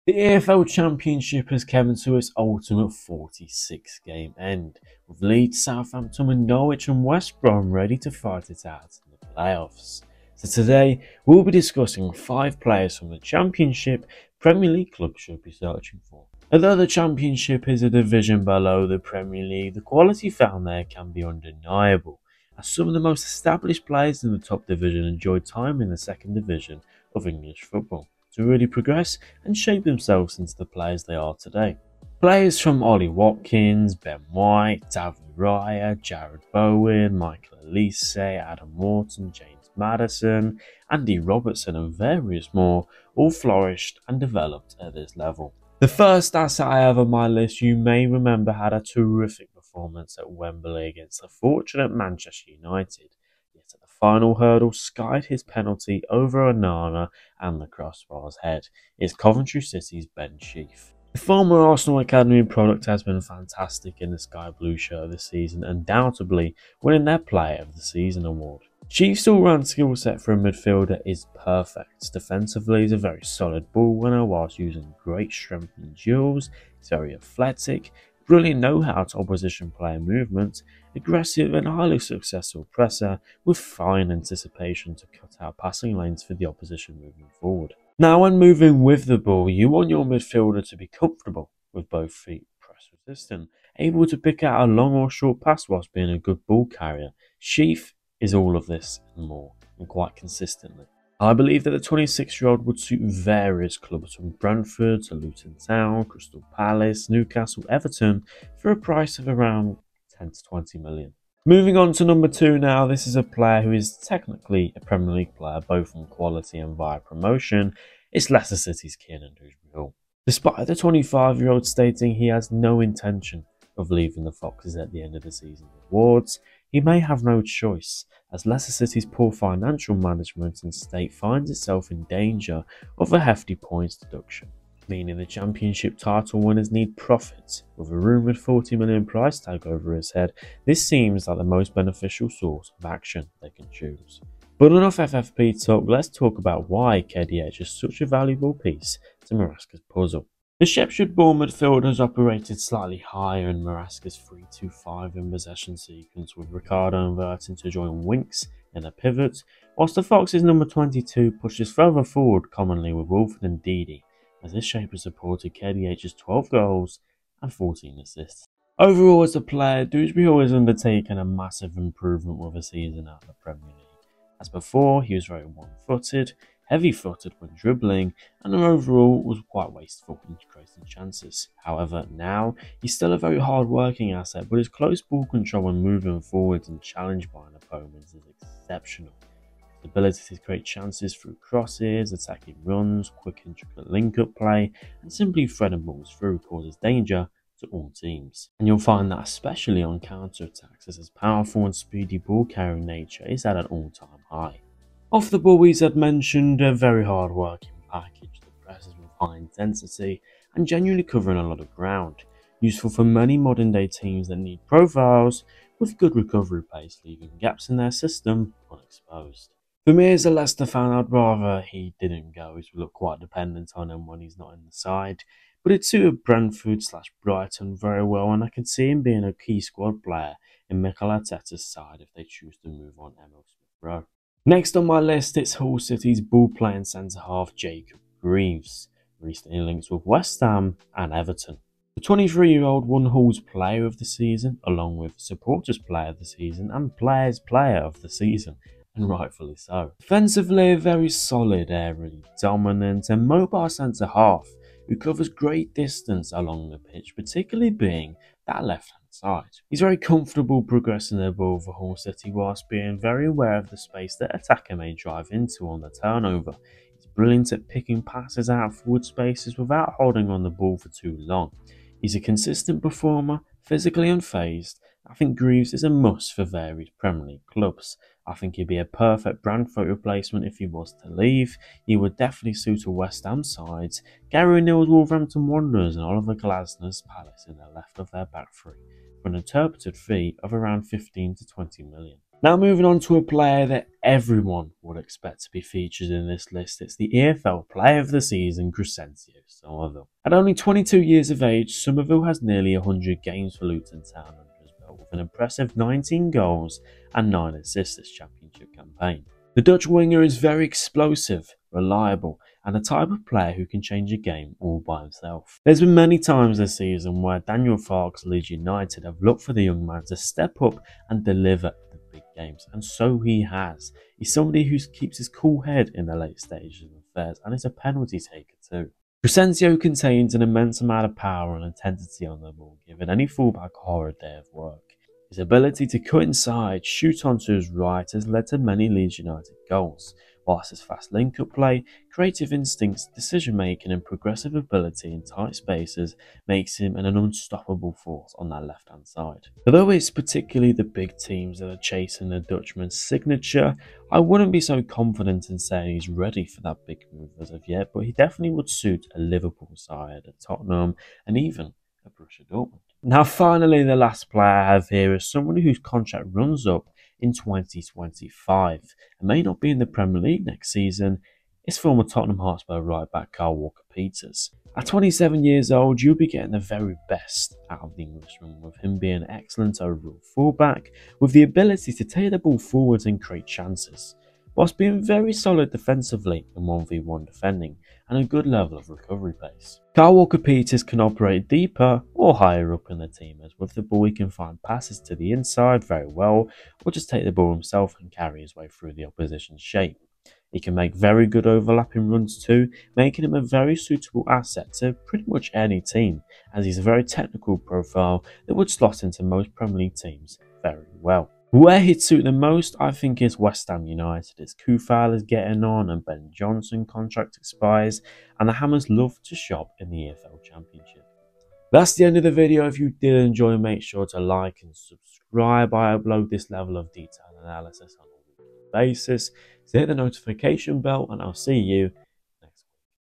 The EFL Championship has come to its ultimate 46 game end, with Leeds, Southampton and Norwich and West Brom ready to fight it out in the playoffs. So today we'll be discussing 5 players from the Championship Premier League clubs should be searching for. Although the Championship is a division below the Premier League, the quality found there can be undeniable, as some of the most established players in the top division enjoyed time in the second division of English football to really progress and shape themselves into the players they are today. Players from Ollie Watkins, Ben White, David Raya, Jared Bowen, Michael Elise, Adam Morton, James Maddison, Andy Robertson and various more all flourished and developed at this level. The first asset I have on my list you may remember had a terrific performance at Wembley against the fortunate Manchester United. At the final hurdle skied his penalty over Onana and the crossbar's head. It's Coventry City's Ben Sheaf. The former Arsenal Academy product has been fantastic in the Sky Blue shirt this season, undoubtedly winning their Player of the Season award. Sheaf's all-round skill set for a midfielder is perfect. Defensively, he's a very solid ball winner whilst using great strength in duels. He's very athletic, brilliant know-how to opposition player movement, aggressive and highly successful presser with fine anticipation to cut out passing lanes for the opposition moving forward. Now when moving with the ball, you want your midfielder to be comfortable with both feet, press resistant, able to pick out a long or short pass whilst being a good ball carrier. Sheaf is all of this and more, and quite consistently. I believe that the 26-year-old would suit various clubs from Brentford to Luton Town, Crystal Palace, Newcastle, Everton for a price of around 10 to 20 million. Moving on to number 2 now, this is a player who is technically a Premier League player both in quality and via promotion. It's Leicester City's Kiernan. Despite the 25-year-old stating he has no intention of leaving the Foxes at the end of the season awards, he may have no choice, as Leicester City's poor financial management and state finds itself in danger of a hefty points deduction, meaning the Championship title winners need profit. With a rumoured 40 million price tag over his head, this seems like the most beneficial source of action they can choose. But enough FFP talk, let's talk about why KDH is such a valuable piece to Maresca's puzzle. The Shepshire-born midfielder has operated slightly higher in Maresca's 3-2-5 in possession sequence, with Ricardo inverting to join Winks in a pivot, whilst the Fox's number 22 pushes further forward commonly with Wolford and Didi, as this shape has supported KDH's 12 goals and 14 assists. Overall as a player, Dewsbury-hall has undertaken a massive improvement with a season out of the Premier League. As before, he was very one-footed, heavy-footed when dribbling, and overall was quite wasteful in creating chances. However, now he's still a very hard-working asset, but his close ball control when moving forwards and challenged by an opponent is exceptional. His ability to create chances through crosses, attacking runs, quick intricate link-up play, and simply threading balls through causes danger to all teams. And you'll find that especially on counter-attacks, as his powerful and speedy ball-carrying nature is at an all-time high. Off the ball, he's had mentioned a very hard working package that presses with high intensity and genuinely covering a lot of ground, useful for many modern day teams that need profiles with good recovery pace, leaving gaps in their system unexposed. For me as a Leicester fan, I'd rather he didn't go, as we look quite dependent on him when he's not in the side, but it suited Brentford/Brighton very well, and I can see him being a key squad player in Mikel Arteta's side if they choose to move on Emil Smith-Rowe. Next on my list, it's Hull City's ball-playing centre-half Jacob Greaves, recently linked with West Ham and Everton. The 23-year-old won Hull's Player of the Season, along with Supporters Player of the Season and Players Player of the Season, and rightfully so. Defensively, a very solid, aerially dominant and mobile centre-half who covers great distance along the pitch, particularly being that left-hand side. He's very comfortable progressing the ball for Hull City whilst being very aware of the space that attacker may drive into on the turnover. He's brilliant at picking passes out of forward spaces without holding on the ball for too long. He's a consistent performer, physically unfazed. I think Greaves is a must for various Premier League clubs. I think he'd be a perfect Brentford replacement if he was to leave. He would definitely suit a West Ham side, Gary O'Neill's Wolverhampton Wanderers and Oliver Glasner's Palace in the left of their back three, for an interpreted fee of around 15 to 20 million. Now moving on to a player that everyone would expect to be featured in this list, it's the EFL Player of the Season, Crysencio, Summerville. At only 22 years of age, Summerville has nearly 100 games for Luton Town under his belt, with an impressive 19 goals and 9 assists this championship campaign. The Dutch winger is very explosive, reliable, and the type of player who can change a game all by himself. There's been many times this season where Daniel Farke's Leeds United have looked for the young man to step up and deliver the big games, and so he has. He's somebody who keeps his cool head in the late stages of affairs and is a penalty taker too. Crysencio contains an immense amount of power and intensity on the ball, giving any fullback a horrid day of work. His ability to cut inside, shoot onto his right has led to many Leeds United goals, whilst his fast link-up play, creative instincts, decision-making and progressive ability in tight spaces makes him an unstoppable force on that left-hand side. Although it's particularly the big teams that are chasing the Dutchman's signature, I wouldn't be so confident in saying he's ready for that big move as of yet, but he definitely would suit a Liverpool side, a Tottenham and even a Borussia Dortmund. Now finally, the last player I have here is someone whose contract runs up in 2025 and may not be in the Premier League next season. It's former Tottenham Hotspur right back Kyle Walker-Peters. At 27 years old, you'll be getting the very best out of the Englishman, with him being an excellent overall fullback with the ability to take the ball forwards and create chances, whilst being very solid defensively in 1v1 defending and a good level of recovery pace. Kyle Walker-Peters can operate deeper or higher up in the team, as with the ball he can find passes to the inside very well, or just take the ball himself and carry his way through the opposition's shape. He can make very good overlapping runs too, making him a very suitable asset to pretty much any team, as he's a very technical profile that would slot into most Premier League teams very well. Where he'd suit the most, I think, is West Ham United. Its Kufal is getting on and Ben Johnson contract expires, and the Hammers love to shop in the EFL Championship. That's the end of the video. If you did enjoy, make sure to like and subscribe. I upload this level of detailed analysis on a weekly basis, so hit the notification bell and I'll see you